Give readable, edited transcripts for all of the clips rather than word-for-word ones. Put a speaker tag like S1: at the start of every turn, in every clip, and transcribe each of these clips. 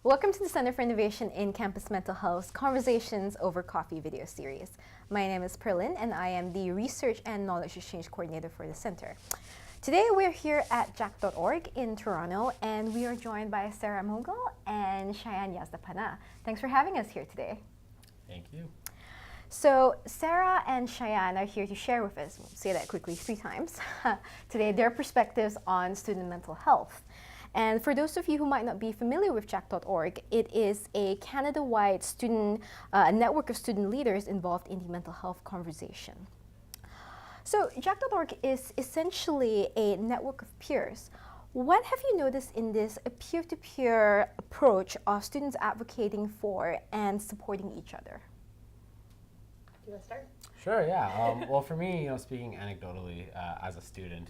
S1: Welcome to the Center for Innovation in Campus Mental Health's Conversations Over Coffee video series. My name is Pearlyn, and I am the Research and Knowledge Exchange Coordinator for the Center. Today we're here at JAC.org in Toronto, and we are joined by Sarah Mughal and Shayan Yazdanpanah. Thanks for having us here today.
S2: Thank you.
S1: So Sarah and Shayan are here to share with us, we'll say that quickly 3 times, today their perspectives on student mental health. And for those of you who might not be familiar with JAC.org, it is a Canada-wide student network of student leaders involved in the mental health conversation. So JAC.org is essentially a network of peers. What have you noticed in this peer-to-peer approach of students advocating for and supporting each other?
S3: Do you want to start?
S2: Sure, yeah. Well, for me, speaking anecdotally as a student,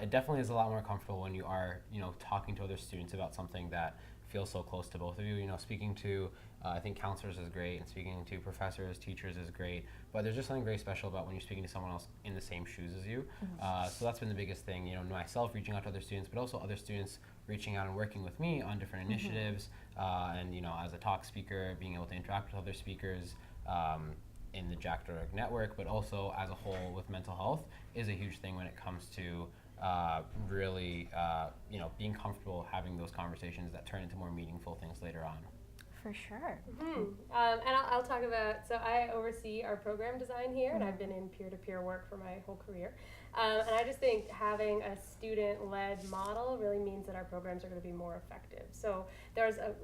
S2: it definitely is a lot more comfortable when you are, talking to other students about something that feels so close to both of you. Speaking to, I think counselors is great, and speaking to professors, teachers is great, but there's just something very special about when you're speaking to someone else in the same shoes as you. So that's been the biggest thing, myself reaching out to other students, but also other students reaching out and working with me on different initiatives, and, as a talk speaker, being able to interact with other speakers, in the JAC.org network, but also as a whole with mental health is a huge thing when it comes to really, being comfortable having those conversations that turn into more meaningful things later on.
S1: For sure.
S3: And I'll talk about, so I oversee our program design here, and I've been in peer-to-peer work for my whole career. And I just think having a student-led model really means that our programs are going to be more effective. So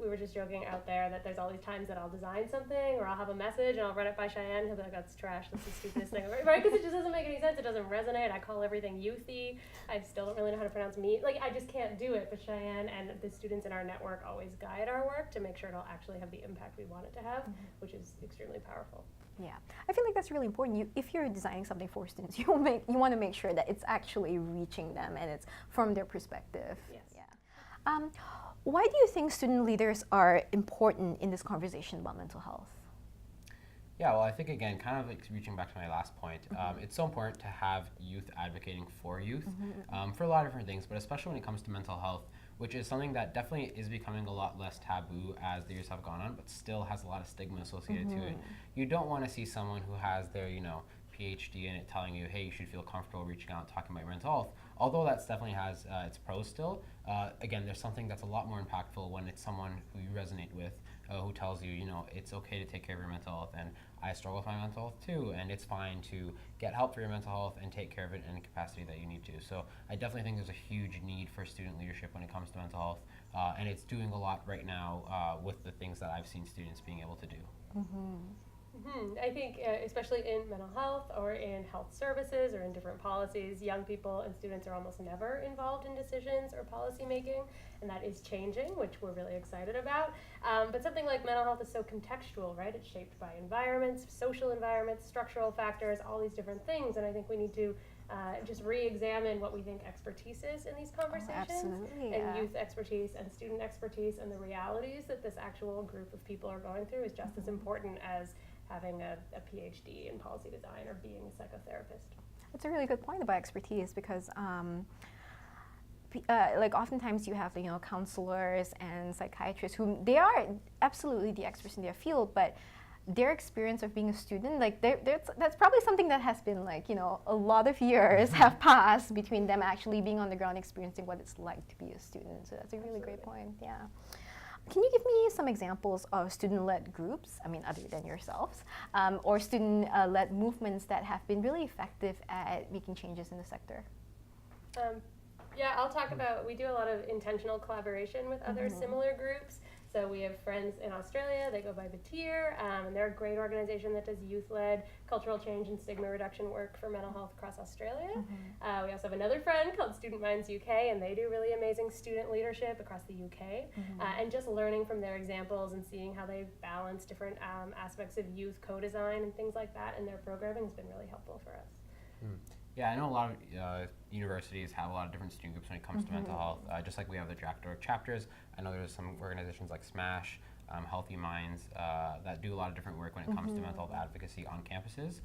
S3: we were just joking out there that there's all these times that I'll design something or I'll have a message and I'll run it by Shayan. He'll be like, that's trash, that's the stupidest thing, right? Because it just doesn't make any sense. It doesn't resonate. I call everything youthy. I still don't really know how to pronounce meat. I just can't do it. But Shayan and the students in our network always guide our work to make sure it'll actually have the impact we want it to have, which is extremely powerful.
S1: Yeah, I feel like that's really important. If you're designing something for students, you want to make sure that it's actually reaching them and it's from their perspective.
S3: Yes.
S1: Yeah. Why do you think student leaders are important in this conversation about mental health?
S2: Yeah, well, I think, again, kind of reaching back to my last point, it's so important to have youth advocating for youth for a lot of different things, but especially when it comes to mental health, which is something that definitely is becoming a lot less taboo as the years have gone on, but still has a lot of stigma associated to it. You don't want to see someone who has their, PhD in it telling you, hey, you should feel comfortable reaching out and talking about your mental health. Although that definitely has its pros still, again, there's something that's a lot more impactful when it's someone who you resonate with, who tells you, it's okay to take care of your mental health, and I struggle with my mental health too, and it's fine to get help for your mental health and take care of it in the capacity that you need to. So I definitely think there's a huge need for student leadership when it comes to mental health, and it's doing a lot right now with the things that I've seen students being able to do.
S3: I think especially in mental health or in health services or in different policies, young people and students are almost never involved in decisions or policy making, and that is changing, which we're really excited about. But something like mental health is so contextual, right? It's shaped by environments, social environments, structural factors, all these different things, and I think we need to just re-examine what we think expertise is in these conversations, and youth expertise and student expertise, and the realities that this actual group of people are going through is just as important as having a PhD in policy design or being a psychotherapist.
S1: That's a really good point about expertise, because oftentimes you have counselors and psychiatrists who they are absolutely the experts in their field, but their experience of being a student, that's probably something that has been a lot of years have passed between them actually being on the ground experiencing what it's like to be a student. So that's a really great point. Yeah. Can you give me some examples of student-led groups, other than yourselves, or student-led movements that have been really effective at making changes in the sector?
S3: Yeah, I'll talk about, we do a lot of intentional collaboration with other similar groups. So we have friends in Australia, they go by Batir, and they're a great organization that does youth-led cultural change and stigma reduction work for mental health across Australia. We also have another friend called Student Minds UK, and they do really amazing student leadership across the UK. And just learning from their examples and seeing how they balance different aspects of youth co-design and things like that in their programming has been really helpful for us.
S2: Yeah, I know a lot of universities have a lot of different student groups when it comes to mental health. Just like we have the JAC.org chapters, I know there's some organizations like SMASH, Healthy Minds, that do a lot of different work when it comes to mental health advocacy on campuses.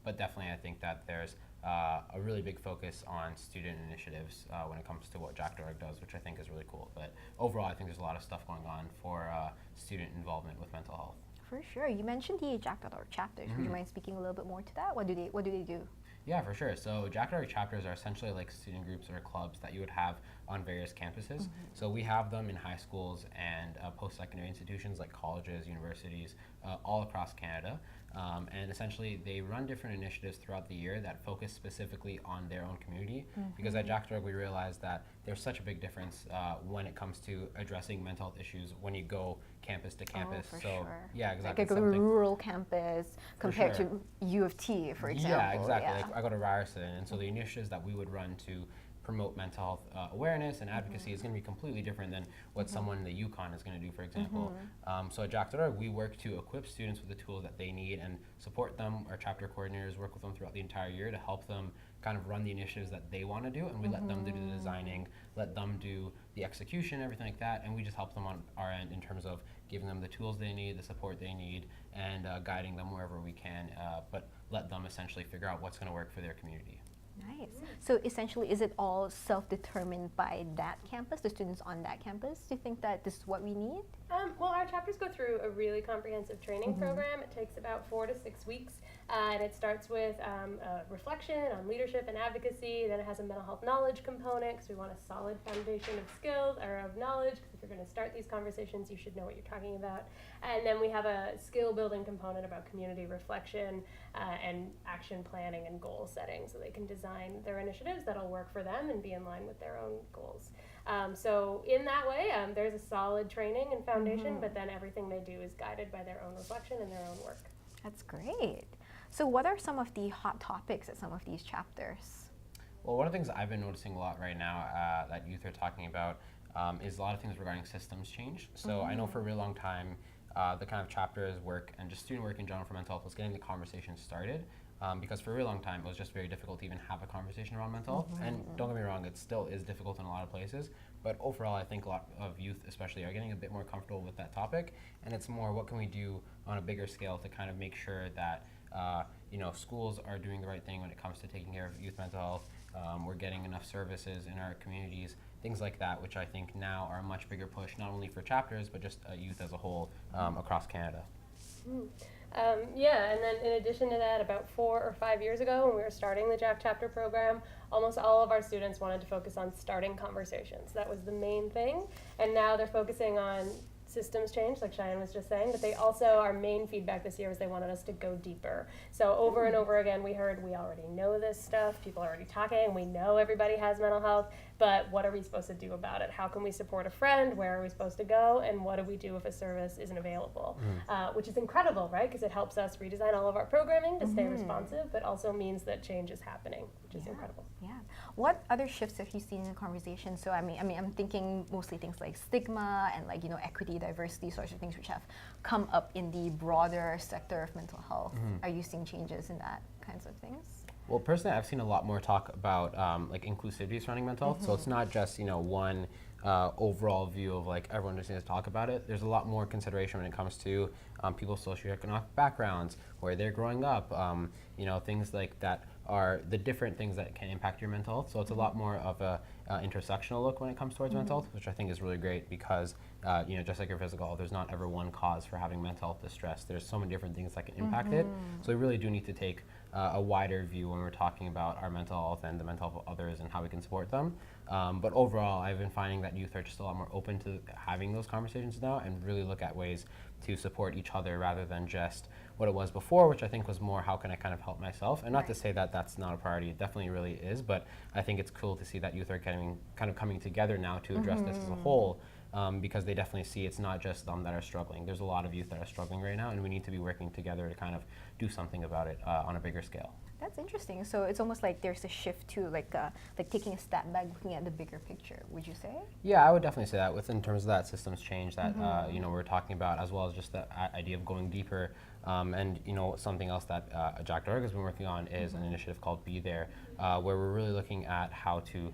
S2: But definitely I think that there's a really big focus on student initiatives when it comes to what Jack.org does, which I think is really cool. But overall, I think there's a lot of stuff going on for student involvement with mental health.
S1: For sure. You mentioned the Jack.org chapters. Would you mind speaking a little bit more to that? What do they do?
S2: Yeah, for sure. So Jack.org chapters are essentially like student groups or clubs that you would have on various campuses. So we have them in high schools and post-secondary institutions like colleges, universities, all across Canada. And essentially they run different initiatives throughout the year that focus specifically on their own community. Because at Jack.org we realized that there's such a big difference when it comes to addressing mental health issues when you go campus to campus.
S1: Oh, for
S2: so
S1: sure.
S2: yeah, exactly.
S1: Like a rural campus compared to U of T, for example.
S2: Yeah, exactly. Like I go to Ryerson, and so the initiatives that we would run to promote mental health awareness and advocacy is going to be completely different than what someone in the Yukon is going to do, for example. So at Jack.org, we work to equip students with the tools that they need and support them. Our chapter coordinators work with them throughout the entire year to help them kind of run the initiatives that they want to do, and we let them do the designing, let them do the execution, everything like that, and we just help them on our end in terms of giving them the tools they need, the support they need, and guiding them wherever we can, but let them essentially figure out what's going to work for their community.
S1: Nice. So essentially, is it all self-determined by that campus, the students on that campus? Do you think that this is what we need?
S3: Well, our chapters go through a really comprehensive training program. It takes about 4 to 6 weeks, and it starts with reflection on leadership and advocacy. Then it has a mental health knowledge component, because we want a solid foundation of skills or of knowledge, because if you're going to start these conversations, you should know what you're talking about. And then we have a skill building component about community reflection and action planning and goal setting, so they can design their initiatives that'll work for them and be in line with their own goals. So in that way, there's a solid training and foundation, but then everything they do is guided by their own reflection and their own work.
S1: That's great. So what are some of the hot topics at some of these chapters?
S2: Well, one of the things I've been noticing a lot right now that youth are talking about is a lot of things regarding systems change. So I know for a really long time, the kind of chapters work and just student work in general for mental health was getting the conversation started. Because for a really long time, it was just very difficult to even have a conversation around mental health. And don't get me wrong, it still is difficult in a lot of places. But overall, I think a lot of youth especially are getting a bit more comfortable with that topic. And it's more, what can we do on a bigger scale to kind of make sure that schools are doing the right thing when it comes to taking care of youth mental health. We're getting enough services in our communities, things like that, which I think now are a much bigger push, not only for chapters, but just youth as a whole across Canada.
S3: And then in addition to that, about 4 or 5 years ago when we were starting the Jack Chapter program, almost all of our students wanted to focus on starting conversations. That was the main thing. And now they're focusing on systems change, like Shayan was just saying, but they also, our main feedback this year was they wanted us to go deeper. So over and over again, we heard, we already know this stuff, people are already talking, we know everybody has mental health, but what are we supposed to do about it? How can we support a friend? Where are we supposed to go? And what do we do if a service isn't available? Which is incredible, right? Because it helps us redesign all of our programming to stay responsive, but also means that change is happening, which is incredible.
S1: Yeah. What other shifts have you seen in the conversation? So I mean, I'm thinking mostly things like stigma and equity, diversity, sorts of things which have come up in the broader sector of mental health. Are you seeing changes in that kinds of things?
S2: Well, personally, I've seen a lot more talk about inclusivity surrounding mental health. So it's not just one overall view of everyone just needs to talk about it. There's a lot more consideration when it comes to people's socioeconomic backgrounds, where they're growing up, things like that are the different things that can impact your mental health. So it's a lot more of a intersectional look when it comes towards mental health, which I think is really great because, just like your physical health, there's not ever one cause for having mental health distress. There's so many different things that can impact it. So we really do need to take a wider view when we're talking about our mental health and the mental health of others and how we can support them. But overall, I've been finding that youth are just a lot more open to having those conversations now and really look at ways to support each other rather than just what it was before, which I think was more how can I kind of help myself. And not to say that that's not a priority, it definitely really is, but I think it's cool to see that youth are kind of coming together now to address this as a whole. Because they definitely see it's not just them that are struggling. There's a lot of youth that are struggling right now, and we need to be working together to kind of do something about it on a bigger scale.
S1: That's interesting. So it's almost like there's a shift to like taking a step back, looking at the bigger picture. Would you say? Yeah,
S2: I would definitely say that. In terms of that systems change that we're talking about, as well as just the idea of going deeper. And something else that Jack.org has been working on is an initiative called Be There, where we're really looking at how to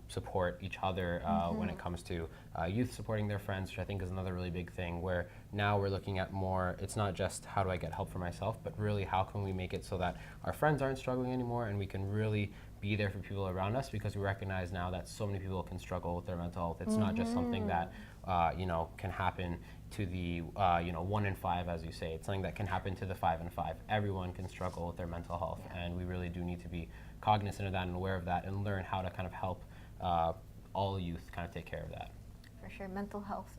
S2: support each other when it comes to youth supporting their friends, which I think is another really big thing, where now we're looking at more, it's not just how do I get help for myself, but really how can we make it so that our friends aren't struggling anymore and we can really be there for people around us, because we recognize now that so many people can struggle with their mental health. It's not just something that can happen to the 1 in 5, as you say. It's something that can happen to the 5 in 5. Everyone can struggle with their mental health, and we really do need to be cognizant of that and aware of that, and learn how to kind of help all youth kind of take care of that.
S1: For sure, mental health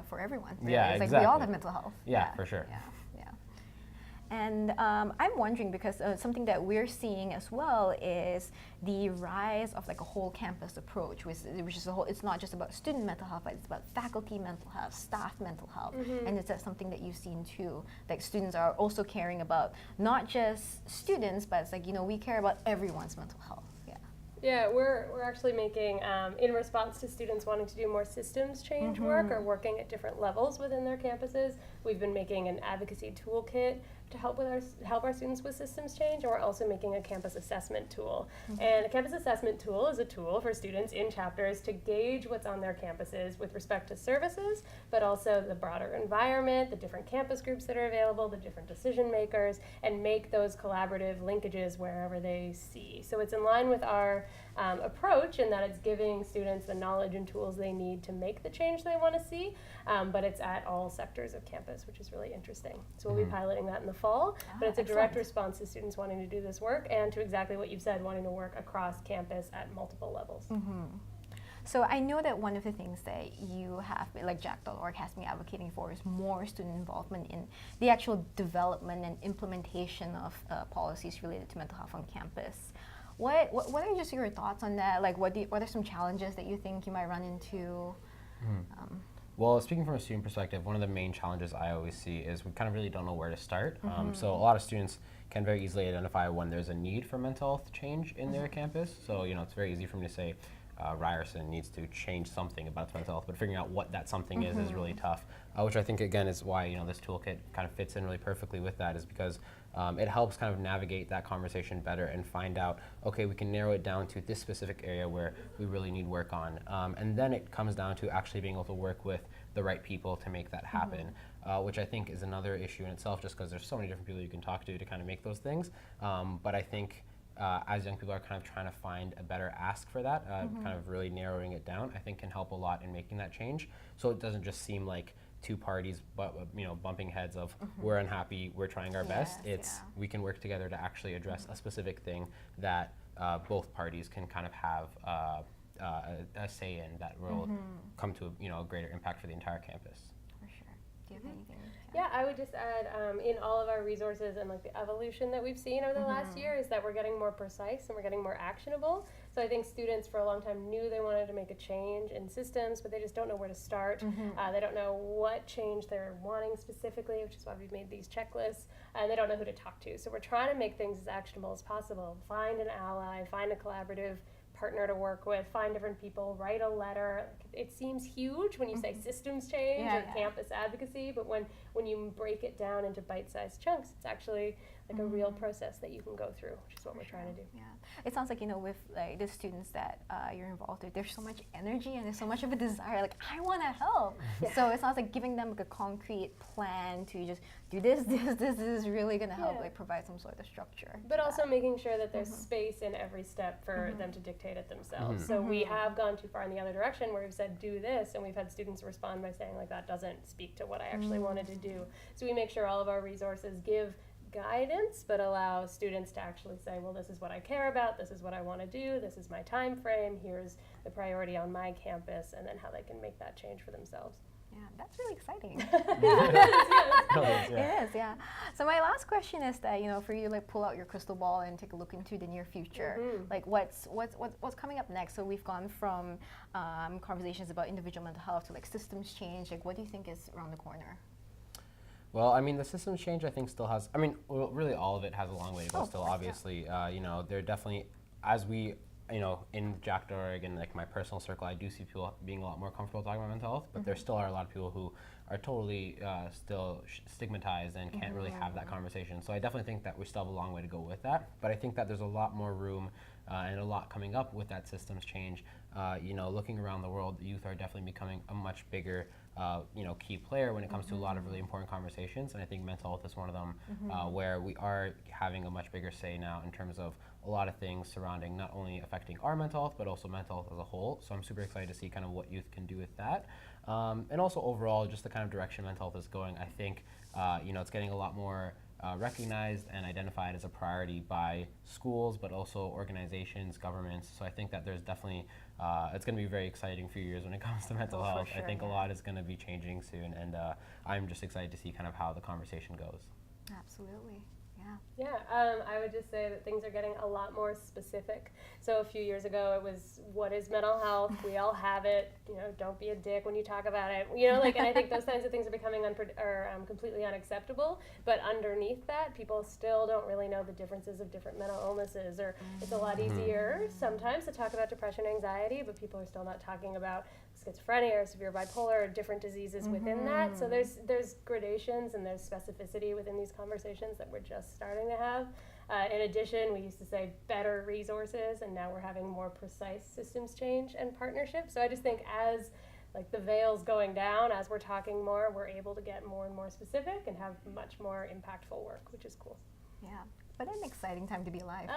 S1: for everyone. Really.
S2: Yeah,
S1: it's
S2: exactly.
S1: like we all have mental health.
S2: Yeah, for sure.
S1: Yeah. And I'm wondering, because something that we're seeing as well is the rise of like a whole campus approach, which is a whole. It's not just about student mental health, but it's about faculty mental health, staff mental health, and is that something that you've seen too? Like students are also caring about not just students, but it's like we care about everyone's mental health.
S3: Yeah, we're actually making, in response to students wanting to do more systems change work or working at different levels within their campuses, we've been making an advocacy toolkit to help our students with systems change, and we're also making a campus assessment tool. And a campus assessment tool is a tool for students in chapters to gauge what's on their campuses with respect to services, but also the broader environment, the different campus groups that are available, the different decision makers, and make those collaborative linkages wherever they see. So it's in line with our approach in that it's giving students the knowledge and tools they need to make the change they want to see, but it's at all sectors of campus, which is really interesting. So we'll be piloting that in the fall, but it's a direct response to students wanting to do this work and to exactly what you've said, wanting to work across campus at multiple levels.
S1: So I know that one of the things that you have, like Jack.org has been advocating for, is more student involvement in the actual development and implementation of policies related to mental health on campus. What are just your thoughts on that? Like, what are some challenges that you think you might run into?
S2: Well, speaking from a student perspective, one of the main challenges I always see is we kind of really don't know where to start. So a lot of students can very easily identify when there's a need for mental health change in their campus. So, it's very easy for me to say, Ryerson needs to change something about its mental health, but figuring out what that something is really tough, which I think, again, is why, this toolkit kind of fits in really perfectly with that, is because it helps kind of navigate that conversation better and find out, okay, we can narrow it down to this specific area where we really need work on. And then it comes down to actually being able to work with the right people to make that happen, which I think is another issue in itself, just because there's so many different people you can talk to kind of make those things. But I think as young people are kind of trying to find a better ask for that, kind of really narrowing it down, I think can help a lot in making that change. So it doesn't just seem like two parties, but bumping heads of we're unhappy, we're trying our best. It's we can work together to actually address a specific thing that both parties can kind of have a say in, that will come to a greater impact for the entire campus.
S1: For sure. Do you have anything?
S3: Yeah, I would just add, in all of our resources and like the evolution that we've seen over the last year, is that we're getting more precise and we're getting more actionable. So I think students for a long time knew they wanted to make a change in systems, but they just don't know where to start. They don't know what change they're wanting specifically, which is why we've made these checklists, and they don't know who to talk to. So we're trying to make things as actionable as possible. Find an ally, find a collaborative partner to work with, find different people, write a letter. It seems huge when you say systems change or campus advocacy, but when you break it down into bite-sized chunks, it's actually like a real process that you can go through, which is what we're trying to do.
S1: Yeah, it sounds like with like the students that you're involved with, there's so much energy and there's so much of a desire. Like, I want to help. So it sounds like giving them like a concrete plan to just do this is really going to help, like provide some sort of structure.
S3: But also making sure that there's space in every step for them to dictate it themselves. So we have gone too far in the other direction where we've said do this, and we've had students respond by saying like that doesn't speak to what I actually wanted to do. So we make sure all of our resources give guidance, but allow students to actually say, well, this is what I care about, this is what I want to do, this is my time frame, here's the priority on my campus, and then how they can make that change for themselves.
S1: Yeah, that's really exciting.
S2: It
S1: is, yeah. So my last question is that, for you to like pull out your crystal ball and take a look into the near future, like what's coming up next? So we've gone from conversations about individual mental health to like systems change. Like, what do you think is around the corner?
S2: Well, I mean, the systems change I think still has, really all of it has a long way to go still, obviously. There definitely, as we, in Jack.org and like my personal circle, I do see people being a lot more comfortable talking about mental health, but there still are a lot of people who are totally still stigmatized and can't really have that conversation. So I definitely think that we still have a long way to go with that. But I think that there's a lot more room and a lot coming up with that systems change. You know, looking around the world, youth are definitely becoming a much bigger you know, key player when it comes to a lot of really important conversations, and I think mental health is one of them, where we are having a much bigger say now in terms of a lot of things surrounding not only affecting our mental health, but also mental health as a whole. So I'm super excited to see kind of what youth can do with that. And also overall, just the kind of direction mental health is going, I think, you know, it's getting a lot more recognized and identified as a priority by schools, but also organizations, governments. So I think that there's definitely, it's going to be a very exciting few years when it comes to mental health.
S1: Sure,
S2: I think a lot is going to be changing soon, and I'm just excited to see kind of how the conversation goes.
S1: Absolutely.
S3: Yeah, I would just say that things are getting a lot more specific. So a few years ago, it was, what is mental health? We all have it. You know, don't be a dick when you talk about it. You know, like, and I think those kinds of things are becoming completely unacceptable. But underneath that, people still don't really know the differences of different mental illnesses. Or it's a lot easier sometimes to talk about depression, anxiety, but people are still not talking about schizophrenia or severe bipolar or different diseases within that. So there's gradations and there's specificity within these conversations that we're just starting to have. In addition, we used to say better resources, and now we're having more precise systems change and partnerships. So I just think as like the veil's going down, as we're talking more, we're able to get more and more specific and have much more impactful work, which is cool.
S1: Yeah. What an exciting time to be alive.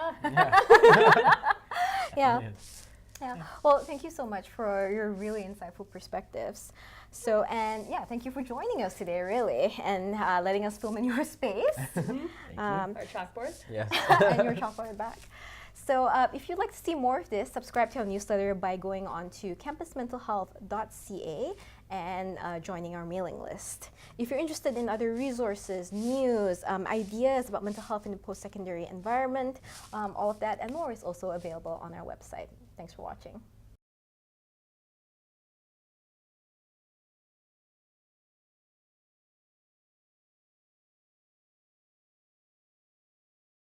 S2: Yeah.
S1: Yeah. Well, thank you so much for your really insightful perspectives. So, and yeah, thank you for joining us today, really, and letting us film in your space.
S3: Our chalkboard.
S2: Yes.
S1: And your chalkboard back. So, if you'd like to see more of this, subscribe to our newsletter by going on to campusmentalhealth.ca and joining our mailing list. If you're interested in other resources, news, ideas about mental health in the post-secondary environment, all of that and more is also available on our website. Thanks for watching.